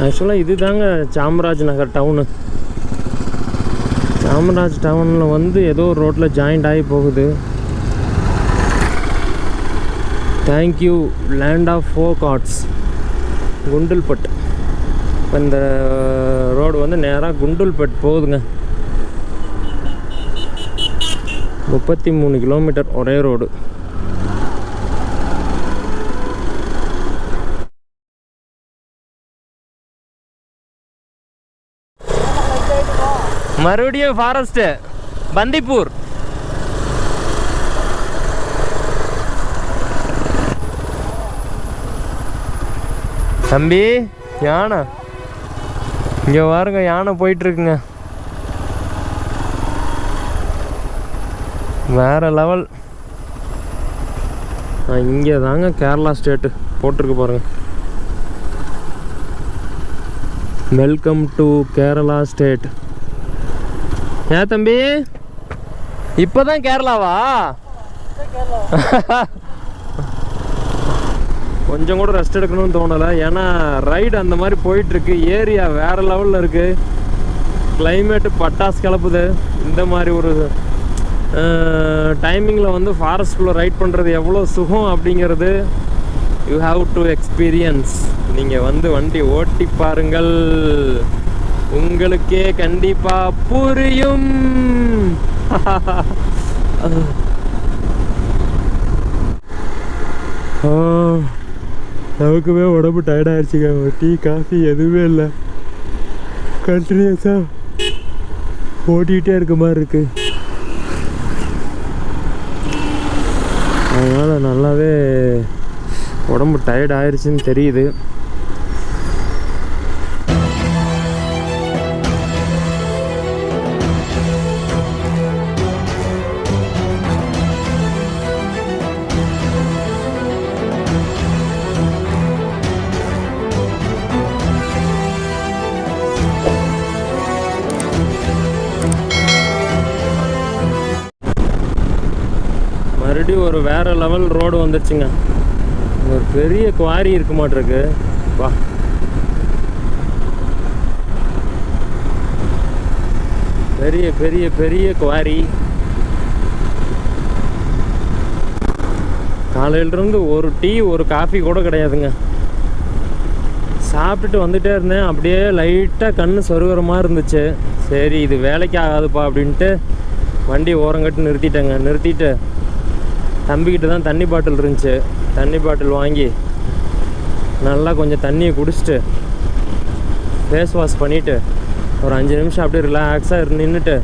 ஆக்சுவலாக இது தாங்க சாமராஜ் நகர் டவுனு. சாமராஜ் டவுனில் வந்து ஏதோ ஒரு ரோட்டில் ஜாயிண்ட் ஆகி போகுது. Thank you land of folk arts Gundlupet. இப்போ இந்த ரோடு வந்து நேராக குண்டுல்பட் போகுதுங்க. 33 கிலோமீட்டர் ஒரே ரோடு. மறுபடியும் ஃபாரஸ்ட்டு பந்திப்பூர். தம்பி யானை இங்கே பாருங்க, யானை போயிட்டுருக்குங்க. வேறு லெவல். இங்கே தாங்க கேரளா ஸ்டேட்டு போட்டிருக்கு பாருங்க. Welcome to Kerala state. ஏன் தம்பி இப்போதான் கேரளாவா? கொஞ்சம் கூட ரெஸ்ட் எடுக்கணும்னு தோணலை. ஏன்னா ரைடு அந்த மாதிரி போயிட்டுருக்கு. ஏரியா வேறு லெவலில் இருக்குது. கிளைமேட்டு பட்டாசு கிளப்புது. இந்த மாதிரி ஒரு டைமிங்கில் வந்து ஃபாரஸ்ட்குள்ளே ரைட் பண்ணுறது எவ்வளோ சுகம் அப்படிங்கிறது யூ ஹாவ் டு எக்ஸ்பீரியன்ஸ். நீங்கள் வந்து வண்டி ஓட்டி பாருங்கள், உங்களுக்கே கண்டிப்பாக புரியும். நமக்குமே உடம்பு டயர்டாகிடுச்சுங்க. டீ காஃபி எதுவுமே இல்லை. கண்டினியூஸாக ஓட்டிகிட்டே இருக்க மாதிரி இருக்கு. அதனால் நல்லாவே உடம்பு டயர்ட் ஆயிடுச்சுன்னு தெரியுது. மறுபடியும் ஒரு வேறு லெவல் ரோடு வந்துடுச்சுங்க. ஒரு பெரிய குவாரி இருக்க மாட்டிருக்கு. வா, பெரிய பெரிய பெரிய குவாரி. காலையிலிருந்து ஒரு டீ ஒரு காஃபி கூட கிடையாதுங்க. சாப்பிட்டுட்டு வந்துகிட்டே இருந்தேன். அப்படியே லைட்டாக கண்ணு சொருகிற மாதிரி இருந்துச்சு. சரி இது வேலைக்கு ஆகாதுப்பா அப்படின்ட்டு வண்டி ஓரங்கட்டு நிறுத்திட்டேங்க. நிறுத்திட்டு தம்பிக்கிட்ட தான் தண்ணி பாட்டில் இருந்துச்சு. தண்ணி பாட்டில் வாங்கி நல்லா கொஞ்சம் தண்ணியை குடிச்சிட்டு ஃபேஸ் வாஷ் பண்ணிவிட்டு ஒரு 5 நிமிஷம் அப்படியே ரிலாக்ஸாக நின்றுட்டு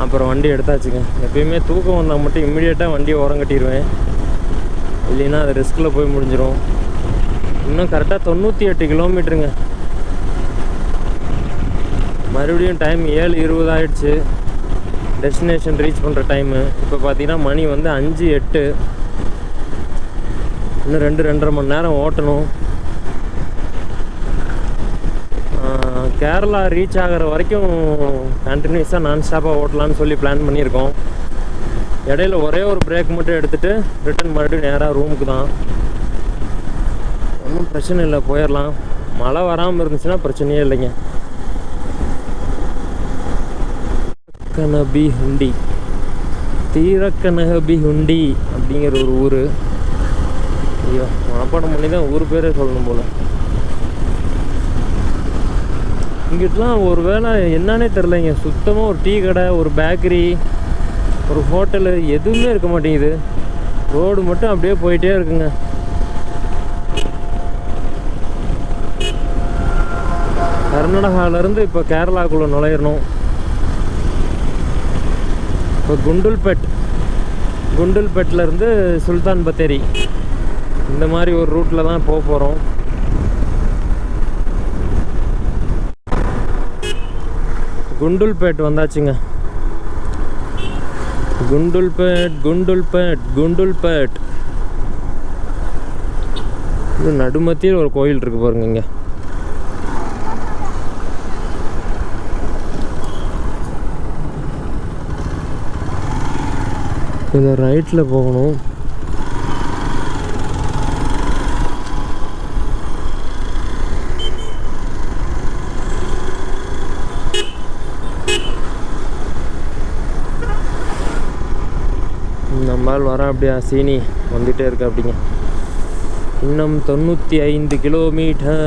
அப்புறம் வண்டி எடுத்தாச்சுங்க. எப்பயுமே தூக்கம் வந்தால் மட்டும் இம்மிடியேட்டாக வண்டியை ஓரம் கட்டிடுவேன். இல்லைன்னா அது ரிஸ்கில் போய் முடிஞ்சிடும். இன்னும் கரெக்டாக 98 கிலோமீட்டருங்க. மறுபடியும் டைம் 7:20 ஆகிடுச்சு. டெஸ்டினேஷன் ரீச் பண்ணுற டைமு. இப்போ பார்த்தீங்கன்னா மணி வந்து 5:08. இன்னும் 2-2.5 மணி நேரம் ஓட்டணும். கேரளா ரீச் ஆகிற வரைக்கும் கண்டினியூஸாக நான் ஸ்டாப்பாக ஓட்டலான்னு சொல்லி பிளான் பண்ணியிருக்கோம். இடையில ஒரே ஒரு பிரேக் மட்டும் எடுத்துகிட்டு ரிட்டன் மறுபடியும் நேராக ரூமுக்கு தான். ஒன்றும் பிரச்சனை இல்லை, போயிடலாம். மழை வராமல் இருந்துச்சுன்னா பிரச்சனையே இல்லைங்க. கனபிஹுண்டி, தீரக்கனகபிஹுண்டி அப்படிங்கிற ஒரு ஊர். ஐயோ, மனப்பாடம் பண்ணி தான் ஊர் பேரே சொல்லணும் போல். இங்கிட்டலாம் ஒரு வேளை என்னன்னே தெரிலைங்க. சுத்தமாக ஒரு டீ கடை, ஒரு பேக்கரி, ஒரு ஹோட்டலு எதுவுமே இருக்க மாட்டேங்குது. ரோடு மட்டும் அப்படியே போயிட்டே இருக்குங்க. கர்நாடகாவிலேருந்து இப்போ கேரளாக்குள்ளே நுழையிறணும். இப்போ குண்டுல்பேட்லேருந்து சுல்தான் பத்தேரி இந்த மாதிரி ஒரு ரூட்டில் தான் போக போகிறோம். குண்டுல்பேட் வந்தாச்சுங்க. குண்டுல்பேட் இது நடுமத்தியில் ஒரு கோயில் இருக்கு பாருங்க. இங்கே இதில் ரைட்டில் போகணும். பால் வர அப்படியா சீனி வந்துகிட்டே இருக்கு அப்படிங்க. இன்னும் 95 கிலோமீட்டர்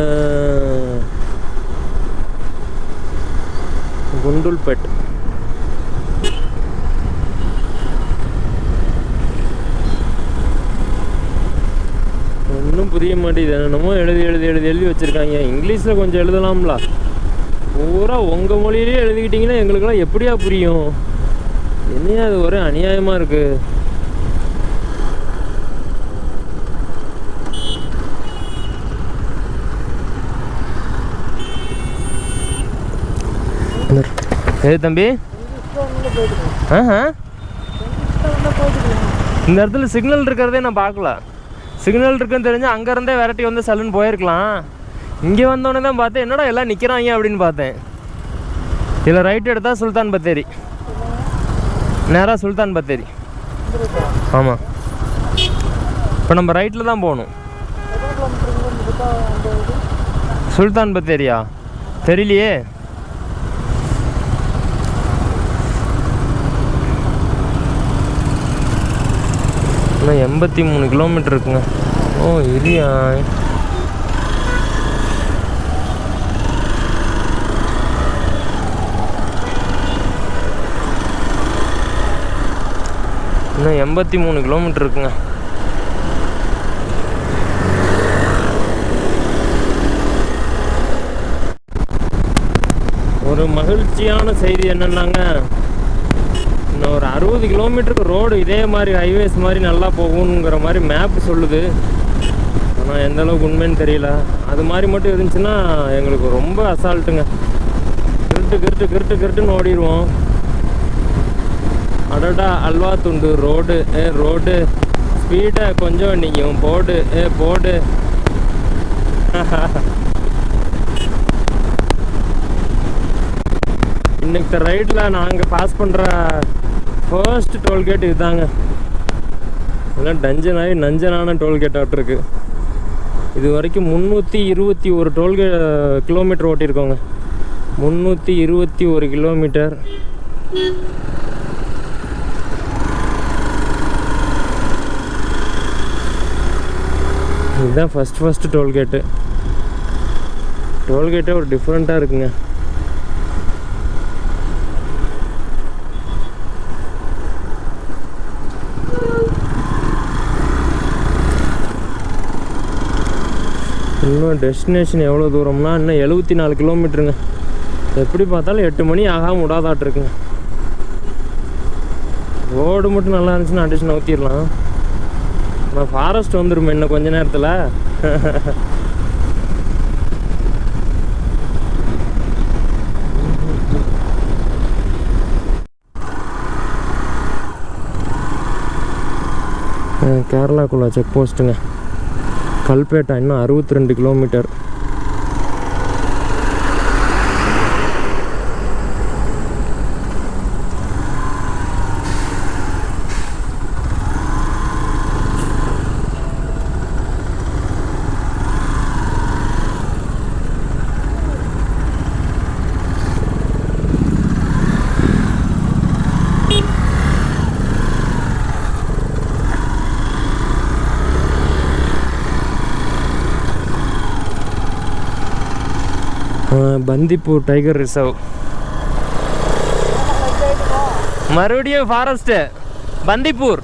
குண்டுல்பேட். ஒன்றும் புரிய மாட்டேங்குது. என்னமோ எழுதி வச்சுருக்காங்க. இங்கிலீஷில் கொஞ்சம் எழுதலாம்ல. பூரா உங்கள் மொழியிலே எழுதிக்கிட்டிங்கன்னா எங்களுக்கெல்லாம் எப்படியா புரியும்? என்னையா அது ஒரே அநியாயமாக இருக்குது. ஏது தம்பி? இந்த இடத்துல சிக்னல் இருக்கிறதே நான் பார்க்கல. சிக்னல் இருக்குன்னு தெரிஞ்சு அங்கேருந்தே விரட்டி வந்து சல்லுன்னு போயிருக்கலாம். இங்கே வந்தோடனே தான் பார்த்தேன், என்னடா எல்லாம் நிற்கிறாங்க அப்படின்னு பார்த்தேன். இதில் ரைட் எடுத்தால் சுல்தான் பத்தேரி, நேராக சுல்தான் பத்தேரி. ஆமாம், இப்போ நம்ம ரைட்டில் தான் போகணும். சுல்தான் பத்தேரியா தெரியலையே. இன்னும் 83 கிலோமீட்டர் இருக்குங்க. ஓ இல்லையா, இன்னும் 83 கிலோமீட்டர் இருக்குங்க. ஒரு மகிழ்ச்சியான செய்தி என்னன்னாங்க, இன்னும் ஒரு 60 கிலோமீட்டருக்கு ரோடு இதே மாதிரி ஹைவேஸ் மாதிரி நல்லா போகுங்கிற மாதிரி மேப் சொல்லுது. ஆனால் எந்த அளவுக்கு உண்மைன்னு தெரியல. அது மாதிரி மட்டும் இருந்துச்சுன்னா எங்களுக்கு ரொம்ப அசால்ட்டுங்க. கிருட்டுன்னு ஓடிடுவோம். அடடா அல்வா துண்டு ரோடு ரோடு ஸ்பீடை கொஞ்சம் நீயும் போடு போடு. இன்னைக்கு ரைட்டில் நாங்கள் பாஸ் பண்ணுற ஃபர்ஸ்ட் டோல்கேட் இதுதாங்க. இதெல்லாம் டஞ்சன் ஆகி நஞ்சனான டோல்கேட் ஆகிட்டுருக்கு. இது வரைக்கும் 321 கிலோமீட்டர் ஓட்டியிருக்கோங்க. 321 கிலோமீட்டர். இதுதான் ஃபஸ்ட்டு டோல்கேட்டு. டோல்கேட்டே ஒரு டிஃப்ரெண்ட்டாக இருக்குங்க. இன்னும் டெஸ்டினேஷன் எவ்வளோ தூரம்னா இன்னும் 74 கிலோமீட்டருங்க. எப்படி பார்த்தாலும் 8 மணி ஆகாமல் விடாதாட்டிருக்குங்க. ரோடு மட்டும் நல்லா இருந்துச்சுன்னா அடிச்சு நவுத்திடலாம். ஆனால் ஃபாரஸ்ட் வந்துருமே இன்னும் கொஞ்ச நேரத்தில். கேரளாக்குள்ளே செக் போஸ்ட்டுங்க. கல்பேட்டா இன்னும் 62 கிலோமீட்டர். Bandipur tiger reserve. மறுபடியும் ஃபாரஸ்ட்டு பந்திப்பூர்.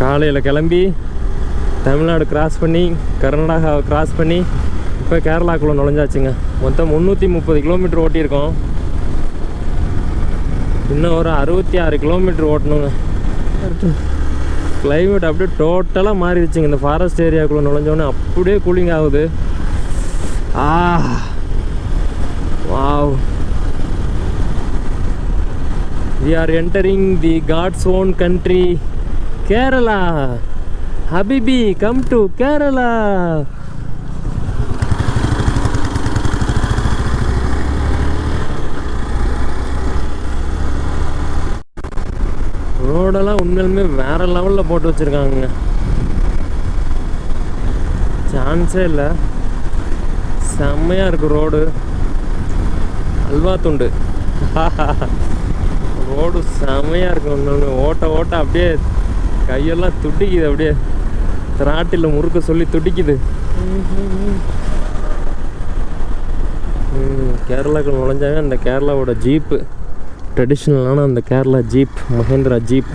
காலையில் கிளம்பி தமிழ்நாடு கிராஸ் பண்ணி கர்நாடகாவை கிராஸ் பண்ணி இப்போ கேரளாக்குள்ளே நுழைஞ்சாச்சுங்க. மொத்தம் 330 கிலோமீட்டர் ஓட்டியிருக்கோம். இன்னும் ஒரு 66 கிலோமீட்டர் ஓட்டணுங்க. கிளைமேட் அப்படியே டோட்டலாக மாறிடுச்சுங்க. இந்த ஃபாரஸ்ட் ஏரியாக்குள்ளே நுழைஞ்சோன்னே அப்படியே கூலிங் ஆகுது. Wow, we are entering the God's own country, Kerala. Habibi, come to Kerala. ரோடெல்லாம் உண்மையிலுமே வேறு லெவலில் போட்டு வச்சுருக்காங்க. சான்ஸே இல்லை. செம்மையாக இருக்குது ரோடு. அல்வா துண்டு. ரோடு செமையாக இருக்கும். ஒன்று ஓட்ட ஓட்ட அப்படியே கையெல்லாம் துடிக்குது, அப்படியே திராட்டில் முறுக்க சொல்லி துடிக்குது. கேரளாவுக்கு நுழைஞ்சாவே அந்த கேரளாவோட ஜீப்பு, ட்ரெடிஷ்னலான அந்த கேரளா ஜீப், மஹேந்திரா ஜீப்.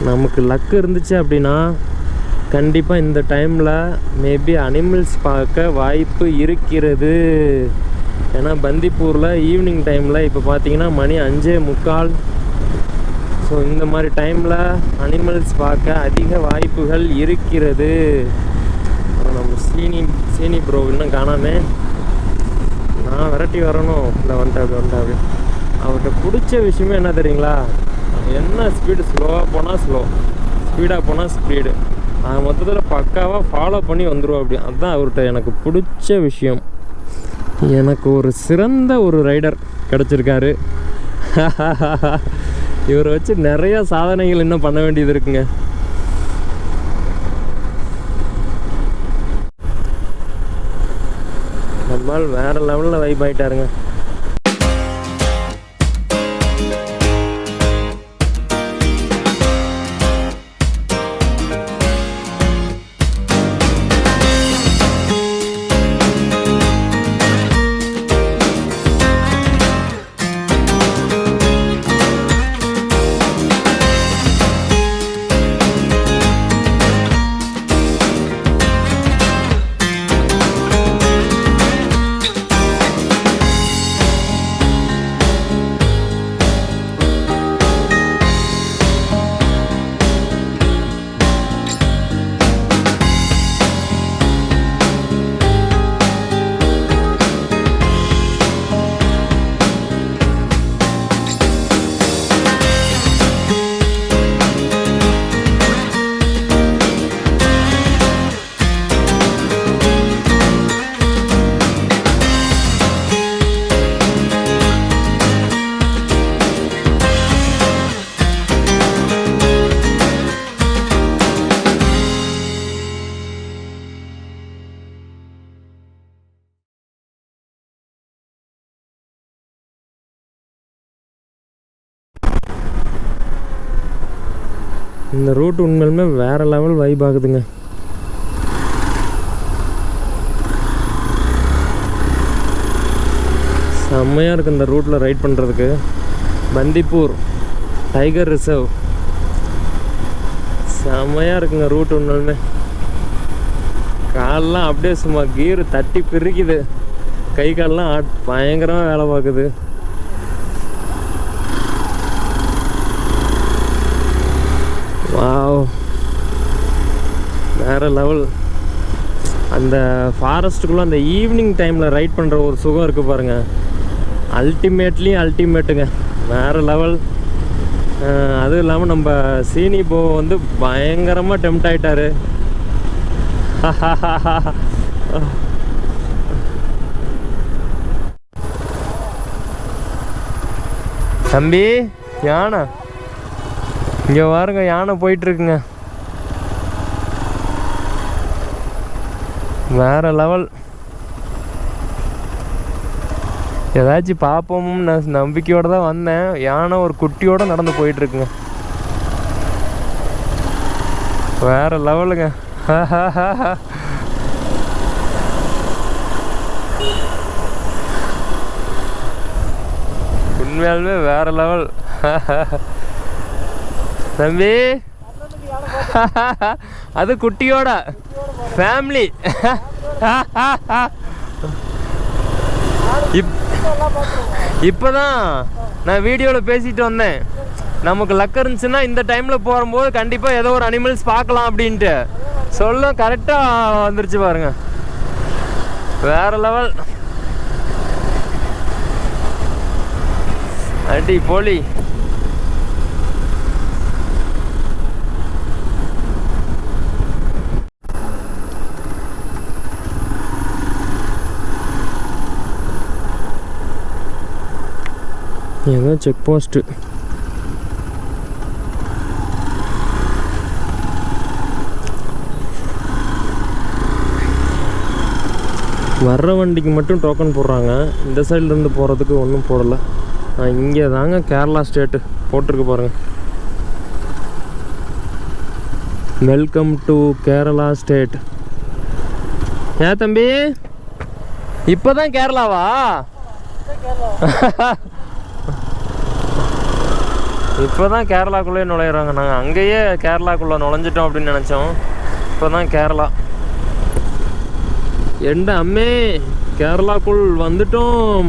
நமக்கு லக்கு இருந்துச்சு அப்படின்னா கண்டிப்பாக இந்த டைமில் மேபி அனிமல்ஸ் பார்க்க வாய்ப்பு இருக்கிறது. ஏன்னா பந்திப்பூரில் ஈவினிங் டைமில் இப்போ பார்த்தீங்கன்னா மணி 5:45. ஸோ இந்த மாதிரி டைமில் அனிமல்ஸ் பார்க்க அதிக வாய்ப்புகள் இருக்கிறது. நம்ம சீனி ப்ரோ இன்னும் காணாமே. நான் விரட்டி வரணும். இல்லை வந்துட்டேன் அப்படி. அவர்கிட்ட பிடிச்ச விஷயமே என்ன தெரியுங்களா? என்ன ஸ்பீடு, ஸ்லோவாக போனால் ஸ்லோ, ஸ்பீடாக போனால் ஸ்பீடு, நான் மொத்தத்தில் பக்காவாக ஃபாலோ பண்ணி வந்துடுவோம். அப்படி அதுதான் அவர்கிட்ட எனக்கு பிடிச்ச விஷயம். எனக்கு ஒரு சிறந்த ஒரு ரைடர் கிடச்சிருக்காரு. இவரை வச்சு நிறையா சாதனைகள் இன்னும் பண்ண வேண்டியது இருக்குங்க. நம்மால் வேறு லெவலில் வைப் ஆகிட்டாருங்க. இந்த ரூட் உண்மையிலுமே வேறு லெவல் வைப் ஆகுதுங்க. செம்மையாக இருக்குது இந்த ரூட்டில் ரைட் பண்ணுறதுக்கு. பந்திப்பூர் டைகர் ரிசர்வ் செம்மையாக இருக்குங்க ரூட் உண்மையிலுமே. காலெலாம் அப்படியே சும்மா கீர் தட்டி பிரிக்குது, கை காலெலாம் பயங்கரமாக வேலை பார்க்குது. வாவ், வேறு லெவல். அந்த ஃபாரஸ்ட்டுக்குள்ளே அந்த ஈவினிங் டைமில் ரைட் பண்ணுற ஒரு சுகம் இருக்குது பாருங்கள். அல்டிமேட்டுங்க, வேறு லெவல். அதுவும் இல்லாமல் நம்ம சீனி போ வந்து பயங்கரமாக டெம்ட் ஆகிட்டாரு. தம்பி யானை இங்கே பாருங்க, யானை போயிட்டுருக்குங்க. வேறு லெவல். ஏதாச்சும் பார்ப்போம்னு நான் நம்பிக்கையோடு தான் வந்தேன். யானை ஒரு குட்டியோடு நடந்து போயிட்டுருக்குங்க. வேறு லெவலுங்க. உண்மையாலுமே வேறு லெவல். தம்பி அது குட்டியோட ஃபேமிலி. இப்போதான் நான் வீடியோவில் பேசிட்டு வந்தேன். நமக்கு லக் இருந்துச்சுன்னா இந்த டைமில் போகும்போது கண்டிப்பாக ஏதோ ஒரு அனிமல்ஸ் பார்க்கலாம் அப்படின்ட்டு சொல்ல கரெக்டாக வந்துருச்சு பாருங்க. வேறு லெவல். அடி போலி. ஏதோ செக் போஸ்ட்டு. வர்ற வண்டிக்கு மட்டும் டோக்கன் போடுறாங்க. இந்த சைட்லேருந்து போகிறதுக்கு ஒன்றும் போடலை. இங்கே தாங்க கேரளா ஸ்டேட்டு போட்டிருக்கு பாருங்கள். Welcome to Kerala state. ஏன் தம்பி இப்போ தான் கேரளாவா? இப்போ தான் கேரளாக்குள்ளே நுழையிறாங்க. நாங்கள் அங்கேயே கேரளாக்குள்ளே நுழைஞ்சிட்டோம் அப்படின்னு நினச்சோம். இப்போ தான் கேரளா. எண்ட அம்மே கேரளாக்குள் வந்துட்டோம்.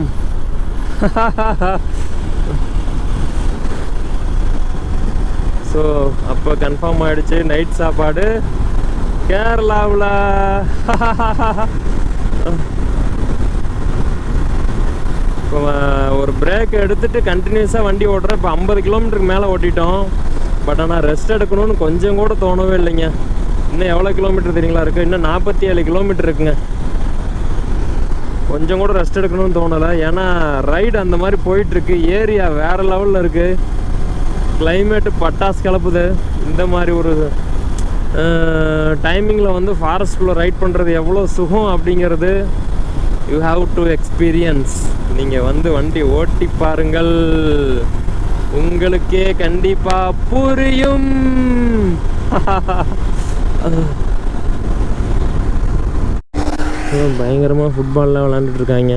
ஸோ அப்போ கன்ஃபார்ம் ஆகிடுச்சு நைட் சாப்பாடு கேரளாவில். இப்போ ஒரு பிரேக் எடுத்துகிட்டு கண்டினியூஸாக வண்டி ஓட்டுறேன். இப்போ 50 கிலோமீட்டருக்கு மேலே ஓட்டிட்டோம். பட் ஆனால் ரெஸ்ட் எடுக்கணும்னு கொஞ்சம் கூட தோணவே இல்லைங்க. இன்னும் எவ்வளோ கிலோமீட்டர் தெரியுங்களா இருக்குது? இன்னும் 47 கிலோமீட்டர் இருக்குங்க. கொஞ்சம் கூட ரெஸ்ட் எடுக்கணும்னு தோணலை. ஏன்னா ரைடு அந்த மாதிரி போயிட்டுருக்கு. ஏரியா வேறு லெவலில் இருக்குது. கிளைமேட்டு பட்டாசு கிளப்புது. இந்த மாதிரி ஒரு டைமிங்கில் வந்து ஃபாரஸ்ட்குள்ளே ரைட் பண்ணுறது எவ்வளோ சுகம் அப்படிங்கிறது யூ ஹாவ் டு எக்ஸ்பீரியன்ஸ். நீங்கள் வந்து வண்டி ஓட்டி பாருங்கள், உங்களுக்கே கண்டிப்பாக புரியும். பயங்கரமாக ஃபுட்பால்லாம் விளாண்டுட்டு இருக்காங்க.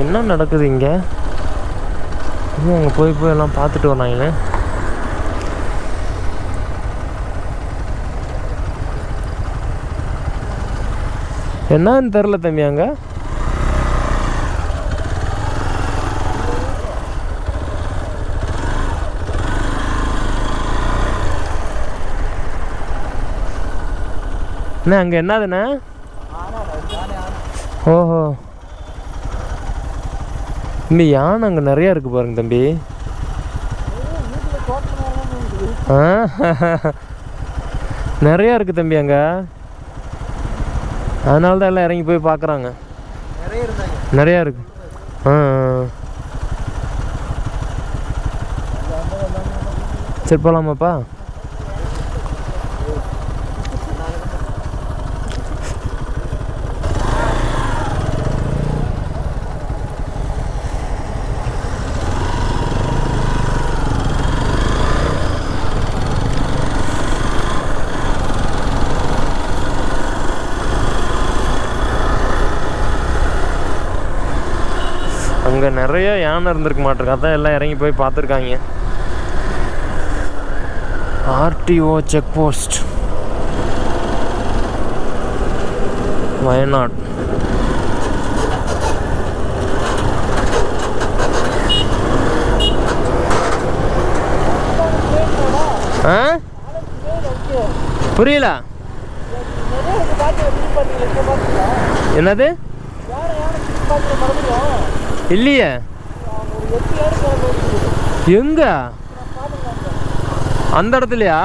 என்ன நடக்குது இங்கே? அங்கே போய் எல்லாம் பார்த்துட்டு வராங்களே. என்னன்னு தெரில தம்பி. அங்கே என்ன அங்கே என்னதுண்ணே? ஓஹோ, இந்த யானை அங்கே நிறையா இருக்குது பாருங்க தம்பி. நிறையா இருக்குது தம்பி அங்கே. அதனால தான் எல்லாம் இறங்கி போய் பார்க்குறாங்க. நிறையா இருக்கு. சரி போகலாமாப்பா? அங்கே நிறைய யானை இருந்திருக்க மாட்டிருக்கு. அதான் எல்லாம் இறங்கி போய் பார்த்துருக்காங்க. RTO check post Wayanad. புரியல என்னது? இல்லையே. எங்க? அந்த இடத்துலயா?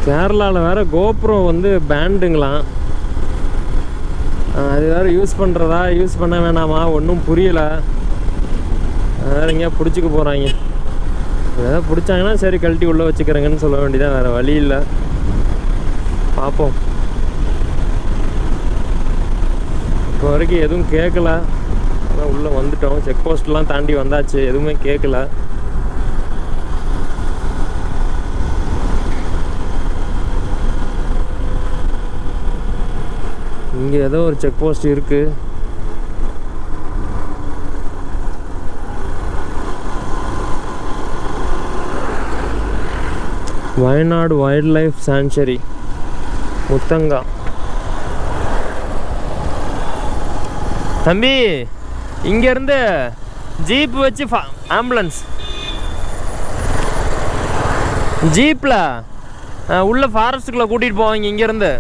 கேரளாவில் வேற கோப்ரோ வந்து பேண்டுங்களாம். அது வேற யூஸ் பண்ணுறதா யூஸ் பண்ண வேணாமா ஒன்றும் புரியலை. வேற எங்கேயா பிடிச்சிக்க போகிறாங்க. ஏதாவது பிடிச்சாங்கன்னா சரி கழட்டி உள்ளே வச்சுக்கிறேங்கன்னு சொல்ல வேண்டியதான், வேறு வழி இல்லை. பார்ப்போம். இப்போ வரைக்கும் எதுவும் கேட்கல. அதான் உள்ளே வந்துட்டோம். செக் போஸ்ட்லாம் தாண்டி வந்தாச்சு. எதுவுமே கேட்கல. இங்கே ஏதோ ஒரு செக் போஸ்ட் இருக்குது. Wayanad wild life sanctuary Muthanga. தம்பி இங்கேருந்து ஜீப் வச்சு ஆம்புலன்ஸ் ஜீப்பில் உள்ள ஃபாரஸ்ட்டுக்குள்ளே கூட்டிகிட்டு போவாங்க. இங்கேருந்து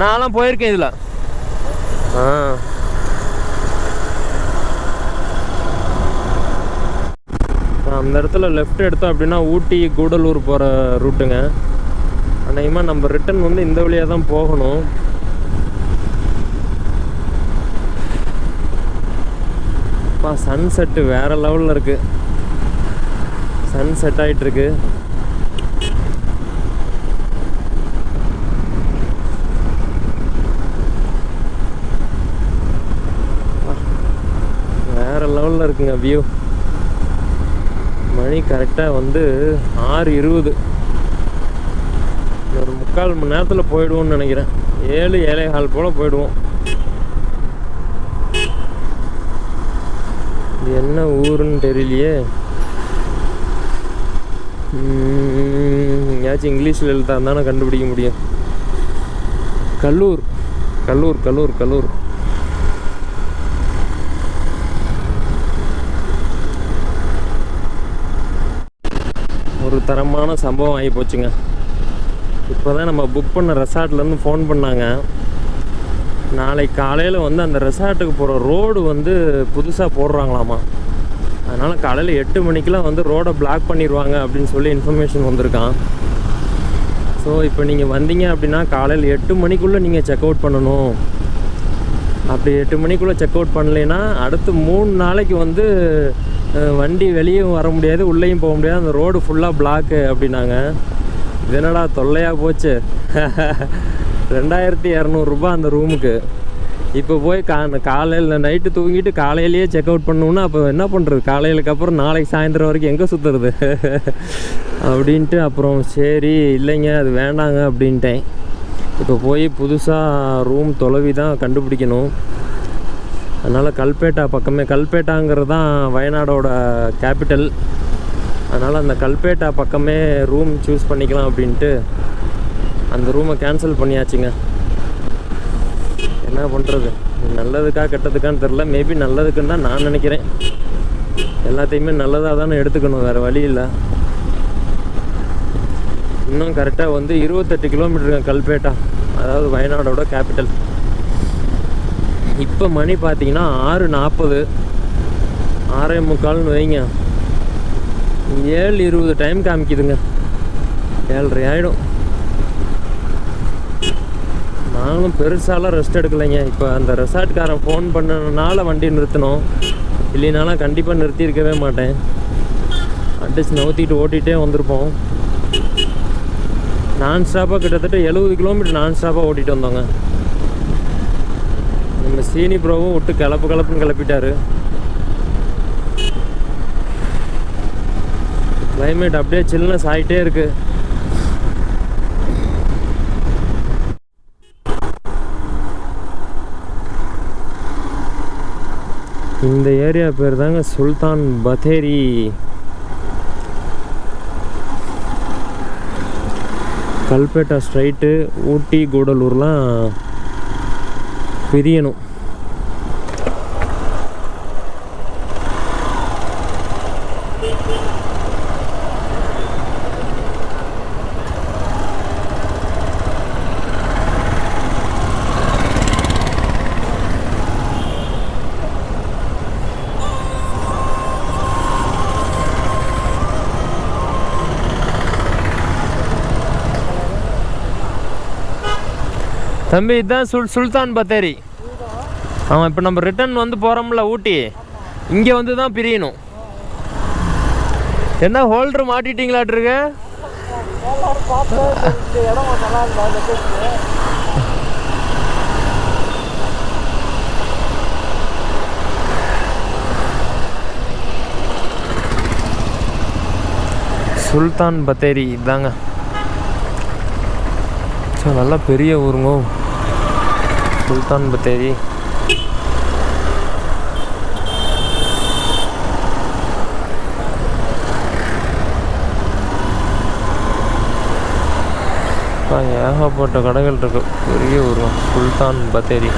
நான்லாம் போயிருக்கேன் இதில். அந்த இடத்துல லெஃப்ட் எடுத்தோம் அப்படின்னா ஊட்டி கூடலூர் போகிற ரூட்டுங்க. அநேகமாக நம்ம ரிட்டன் வந்து இந்த வழியாக தான் போகணும். சன்செட்டு வேறு லெவலில் இருக்குது. சன் செட் ஆகிட்டுருக்கு. வேறு லெவலில் இருக்குங்க வியூ. மணி கரெக்டாக வந்து 6:20. ஒரு 3/4 மணி நேரத்தில் போயிடுவோம்னு நினைக்கிறேன். 7-7:15 போல் போயிடுவோம். இது என்ன ஊருன்னு தெரியலையே. ஏதாச்சும் இங்கிலீஷில் எழுத்தா இருந்தானே கண்டுபிடிக்க முடியும். கல்லூர் கல்லூர் கல்லூர் கல்லூர். ஒரு தரமான சம்பவம் ஆகி போச்சுங்க. இப்போ தான் நம்ம புக் பண்ண ரெசார்ட்லேருந்து ஃபோன் பண்ணாங்க. நாளைக்கு காலையில் வந்து அந்த ரெசார்ட்டுக்கு போகிற ரோடு வந்து புதுசாக போடுறாங்களாமா. அதனால் காலையில் 8 மணிக்கெலாம் வந்து ரோடை பிளாக் பண்ணிடுவாங்க அப்படின்னு சொல்லி இன்ஃபர்மேஷன் வந்திருக்கான். ஸோ இப்போ நீங்கள் வந்தீங்க அப்படின்னா காலையில் 8 மணிக்குள்ளே நீங்கள் செக் அவுட் பண்ணணும். அப்படி 8 மணிக்குள்ளே செக் அவுட் பண்ணலைன்னா அடுத்து 3 நாளைக்கு வந்து வண்டி வெளியும் வர முடியாது, உள்ளேயும் போக முடியாது, அந்த ரோடு ஃபுல்லாக பிளாக்கு அப்படின்னாங்க. இது என்னடா தொல்லையாக போச்சு. 2200 அந்த ரூமுக்கு. இப்போ போய் காலையில் நைட்டு தூங்கிட்டு காலையிலேயே செக் அவுட் பண்ணணுன்னா அப்போ என்ன பண்ணுறது? காலையிலுக்கு அப்புறம் நாளைக்கு சாயந்தரம் வரைக்கும் எங்கே சுற்றுறது அப்படின்ட்டு அப்புறம் சரி இல்லைங்க அது வேண்டாங்க அப்படின்ட்டேன். இப்போ போய் புதுசாக ரூம் தொலைவி தான் கண்டுபிடிக்கணும். அதனால் கல்பேட்டா பக்கமே, கல்பேட்டாங்கிறது தான் வயநாடோட கேபிட்டல். அதனால் அந்த கல்பேட்டா பக்கமே ரூம் சூஸ் பண்ணிக்கலாம் அப்படின்ட்டு அந்த ரூமை கேன்சல் பண்ணியாச்சுங்க. என்ன பண்ணுறது? நல்லதுக்கா கெட்டதுக்கான்னு தெரில. மேபி நல்லதுக்குன்னு தான் நான் நினைக்கிறேன். எல்லாத்தையுமே நல்லதாக தானே எடுத்துக்கணும், வேறு வழி இல்லை. இன்னும் கரெக்டாக வந்து 28 கிலோமீட்டருங்க கல்பேட்டா, அதாவது வயநாடோட கேபிட்டல். இப்போ மணி பார்த்தீங்கன்னா 6:40, 6:45 வைங்க. 7:20 டைம் காமிக்குதுங்க. 7:30 ஆகிடும். நானும் பெருசாலாம் ரெஸ்ட் எடுக்கலைங்க. இப்போ அந்த ரெசார்ட்காரன் ஃபோன் பண்ணனால வண்டி நிறுத்தணும். இல்லைனாலும் கண்டிப்பாக நிறுத்தியிருக்கவே மாட்டேன். அடிச்சு நவுத்திட்டு ஓட்டிகிட்டே வந்திருப்போம். நான் ஸ்டாப்பாக கிட்டத்தட்ட 70 கிலோமீட்டர் நான் ஸ்டாப்பாக ஓட்டிகிட்டு வந்தோங்க. நம்ம சீனி ப்ரோவும் விட்டு கிளப்புன்னு கிளப்பிட்டாரு. கிளைமேட் அப்படியே சில்னஸ் ஆகிட்டே இருக்குது. இந்த ஏரியா பேர் தாங்க சுல்தான் பத்தேரி. கல்பேட்டா ஸ்ட்ரைட்டு ஊட்டி கூடலூர்லாம் பிரியணும். தம்பி இதுதான் சுல்தான் பத்தேரி. ஆமாம், இப்போ நம்ம ரிட்டர்ன் வந்து போகிறோம்ல ஊட்டி, இங்கே வந்து தான் பிரியணும். என்ன ஹோல்டர் மாட்டிட்டீங்களாட்ருக்கு? சுல்தான் பத்தேரி இதாங்க. ஸோ நல்லா பெரிய ஊருங்க சுல்தான் பத்தேரி. ஏகப்பட்ட கடைகள் இருக்கு. பெரிய ஊருங்க சுல்தான் பத்தேரி.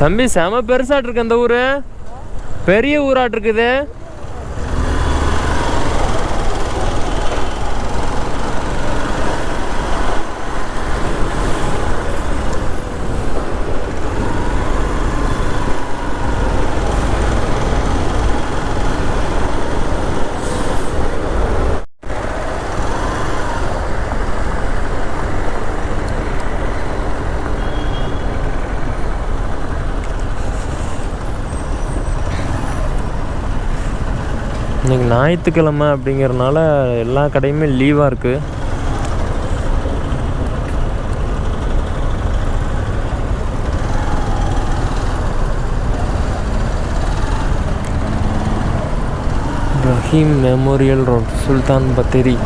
தம்பி செம பெருசாட்டு இருக்கு அந்த ஊரு. பெரிய ஊராட்டு இருக்குது. இன்றைக்கி ஞாயிற்றுக்கிழமை அப்படிங்கிறனால எல்லா கடையுமே லீவாக இருக்குது. ரஹீம் மெமோரியல் ரோட், சுல்தான் பத்தேரி.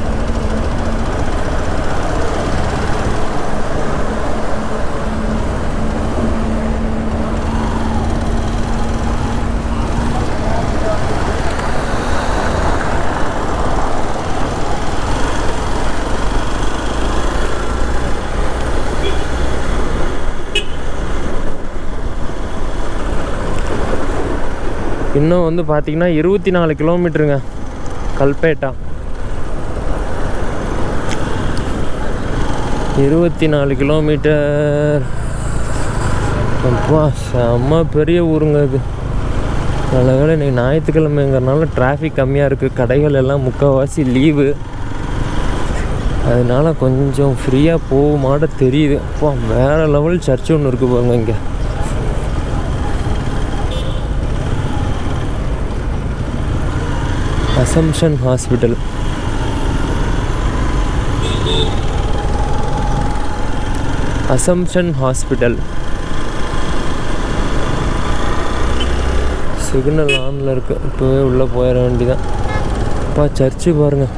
இன்னும் வந்து பார்த்திங்கன்னா 24 கிலோமீட்டருங்க கல்பேட்டா. 24 கிலோமீட்டர். அப்பா செம்ம பெரிய ஊருங்க இது. நல்ல வேளை இன்றைக்கி ஞாயிற்றுக்கிழமைங்கிறனால டிராஃபிக் கம்மியாக இருக்குது. கடைகள் எல்லாம் முக்கால்வாசி லீவு, அதனால கொஞ்சம் ஃப்ரீயாக போகுமாட தெரியுது. அப்பா வேறு லெவல் சர்ச் ஒன்று இருக்குது பாருங்க இங்கே. Assumption hospital. Assumption hospital. Signal ஆனில் இருக்கு. இப்போவே உள்ளே போயிட வேண்டியதான். அப்பா சர்ச்சு பாருங்கள்,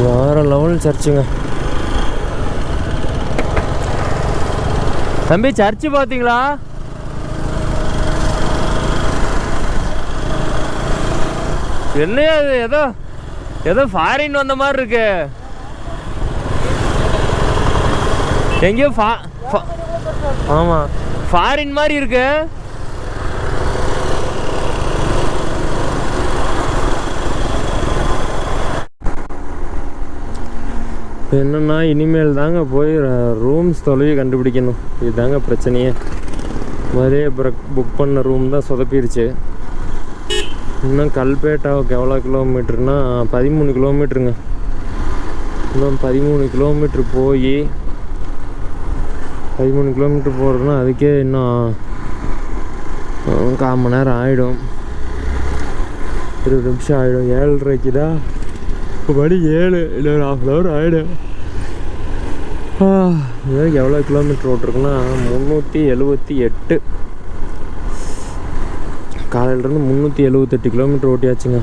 வேறு லெவல் சர்ச்சுங்க. தம்பி சர்ச்சு பார்த்தீங்களா? என்னையா அது, ஏதோ ஃபாரின் வந்த மாதிரி இருக்கு. எங்கேயோ ஆமாம் ஃபாரின் மாதிரி இருக்கு. என்னன்னா இனிமேல் தாங்க போய் ரூம்ஸ் தொலைவி கண்டுபிடிக்கணும். இதுதாங்க பிரச்சனையே. முதலே புக் பண்ண ரூம் தான் சொதப்பிருச்சு. இன்னும் கல்பேட்டாவுக்கு எவ்வளோ கிலோமீட்டருனா 13 கிலோமீட்டருங்க. இன்னும் 13 கிலோமீட்ரு போய் 13 கிலோமீட்ரு போகிறதுனா அதுக்கே இன்னும் 1/4 மணி நேரம் ஆகிடும். 20 நிமிஷம் ஆகிடும். 7:30க்கு தான் மணி 7, இல்லை ஒரு 1/2 hour ஆகிடும். இதுக்கு எவ்வளோ கிலோமீட்டர் ஓட்டிருக்குன்னா 378. காலையிலேருந்து 378 கிலோமீட்டர் ஓட்டியாச்சுங்க.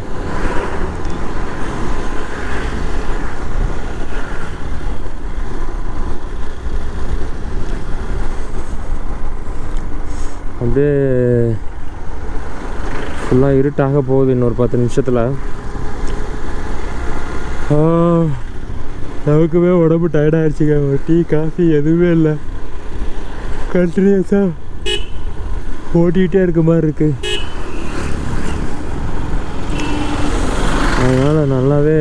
அப்படியே ஃபுல்லாக இருட்டாக போகுது இன்னொரு 10 நிமிஷத்தில். நமக்குமே உடம்பு டயர்டாகிடுச்சுங்க. டீ காஃபி எதுவுமே இல்லை. கண்டினியூஸாக ஓட்டிகிட்டே இருக்க மாதிரி இருக்குது. அதனால் நல்லாவே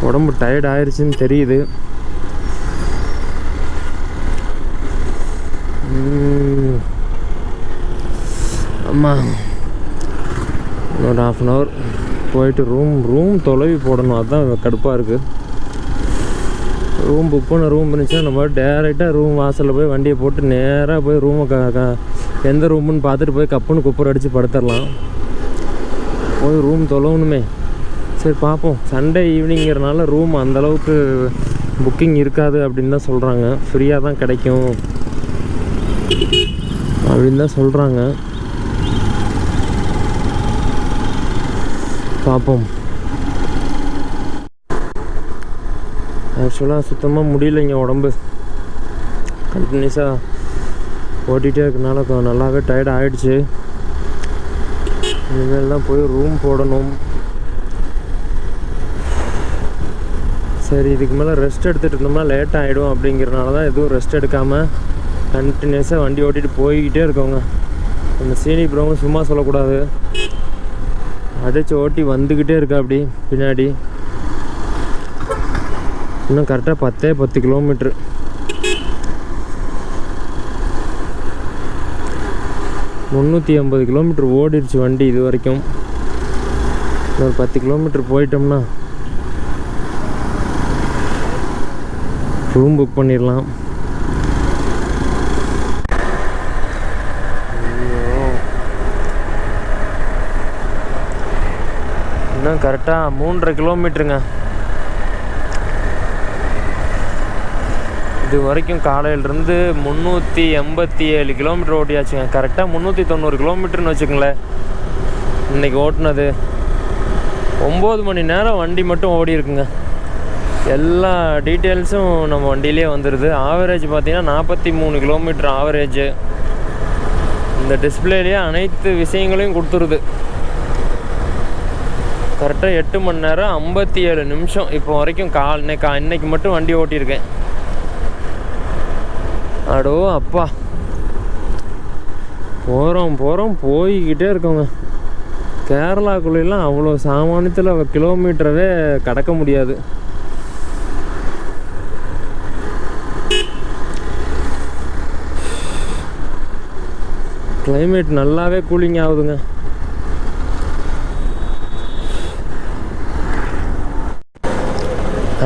உடம்பு டயர்ட் ஆயிடுச்சுன்னு தெரியுது. ஆமாம் இன்னொரு 1/2 hour போயிட்டு ரூம் தொலைவி போடணும். அதுதான் கடுப்பாக இருக்குது. ரூம் புக் பண்ண ரூம் இருந்துச்சுன்னா நம்ம டேரெக்டாக ரூம் வாசலில் போய் வண்டியை போட்டு நேராக போய் ரூமை எந்த ரூமுன்னு பார்த்துட்டு போய் கப்புன்னு குப்பரை அடித்து படுத்துடலாம். போய் ரூம் தொலைவணுமே. சரி பார்ப்போம். சண்டே ஈவினிங்கிறனால ரூம் அந்தளவுக்கு புக்கிங் இருக்காது அப்படின்னு தான் சொல்கிறாங்க. ஃப்ரீயாக தான் கிடைக்கும் அப்படின்னு தான் சொல்கிறாங்க. பார்ப்போம். ஆக்சுவலாக சுத்தமாக முடியலைங்க உடம்பு. கண்டினியூஸாக ஓட்டிகிட்டே இருக்கனால நல்லாவே டயர்ட் ஆகிடுச்சு. இனிமேல் தான் போய் ரூம் போடணும். சரி இதுக்கு மேலே ரெஸ்ட் எடுத்துகிட்டு இருந்தோம்னா லேட் ஆகிடும் அப்படிங்கிறனால தான் எதுவும் ரெஸ்ட் எடுக்காமல் கண்டினியூஸாக வண்டி ஓட்டிகிட்டு போய்கிட்டே இருக்கோங்க. அந்த சீனி ப்ரோவும் சும்மா சொல்லக்கூடாது. அடித்து ஓட்டி வந்துக்கிட்டே இருக்கா அப்படி பின்னாடி. இன்னும் கரெக்டாக 10 கிலோமீட்ரு. $380 கிலோமீட்டர் ஓடிடுச்சு வண்டி இது வரைக்கும். ஒரு 10 கிலோமீட்டர் போயிட்டோம்னா ரூம் புக் பண்ணிடலாம். இன்னும் கரெக்டாக 3.5 கிலோமீட்டருங்க. இது வரைக்கும் காலையிலேருந்து 387 கிலோமீட்டர் ஓட்டியாச்சுங்க. கரெக்டாக 390 கிலோமீட்டர்னு வச்சுக்கோங்களேன் இன்றைக்கி ஓட்டுனது. 9 மணி நேரம் வண்டி மட்டும் ஓடி இருக்குங்க. எல்லா டீட்டெயில்ஸும் நம்ம வண்டியிலே வந்துடுது. ஆவரேஜ் பார்த்திங்கன்னா 43 கிலோமீட்டர் ஆவரேஜு. இந்த டிஸ்பிளேலேயே அனைத்து விஷயங்களையும் கொடுத்துருது. கரெக்டாக 8 மணி நேரம் 57 நிமிஷம் இப்போ வரைக்கும் இன்னைக்கு மட்டும் வண்டி ஓட்டியிருக்கேன். அடோ அப்பா, போகிறோம் போய்கிட்டே இருக்கோங்க. கேரளாக்குள்ளெல்லாம் அவ்வளோ சாமானியத்தில் கிலோமீட்டரவே கடக்க முடியாது. கிளைமேட் நல்லாவே கூலிங் ஆகுதுங்க.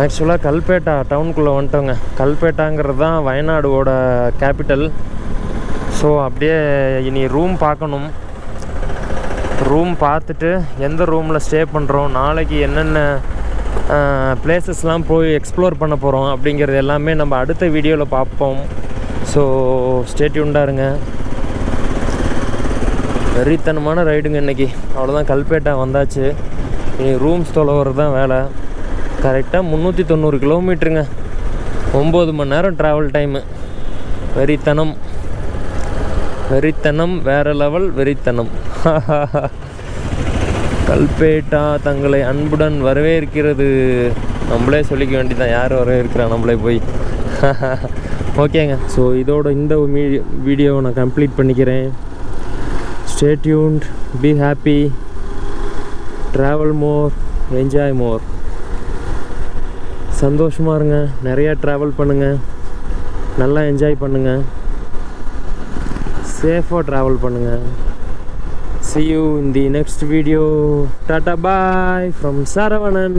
ஆக்சுவலாக கல்பேட்டா டவுனுக்குள்ளே வந்துட்டோங்க. கல்பேட்டாங்கிறது தான் வயநாடோட கேபிட்டல். ஸோ அப்படியே இனி ரூம் பார்க்கணும். ரூம் பார்த்துட்டு எந்த ரூமில் ஸ்டே பண்ணுறோம், நாளைக்கு என்னென்ன பிளேசஸ்லாம் போய் எக்ஸ்ப்ளோர் பண்ண போகிறோம் அப்படிங்கிறது எல்லாமே நம்ம அடுத்த வீடியோவில் பார்ப்போம். ஸோ ஸ்டே டியூன்டாக இருங்க. வெறித்தனமான ரைடுங்க இன்றைக்கி. அவ்வளோதான், கல்பேட்டா வந்தாச்சு. இனி ரூம்ஸ் தொலைவுறது தான் வேலை. கரெக்டாக 390 கிலோமீட்டருங்க. 9 மணி நேரம் ட்ராவல் டைமு. வெறித்தனம் வேறு லெவல் வெறித்தனம். கல்பேட்டா தங்களை அன்புடன் வரவேற்கிறது. நம்மளே சொல்லிக்க வேண்டியதான், யார் வரவேற்கிறா நம்மளே போய். ஓகேங்க. ஸோ இதோட இந்த வீடியோவை நான் கம்ப்ளீட் பண்ணிக்கிறேன். Stay tuned, be happy, travel more, enjoy மோர். சந்தோஷமாக இருங்க, நிறையா ட்ராவல் பண்ணுங்கள், நல்லா என்ஜாய் பண்ணுங்கள், சேஃபாக ட்ராவல் பண்ணுங்கள். See you in the next video. Tata bye from Saravanan.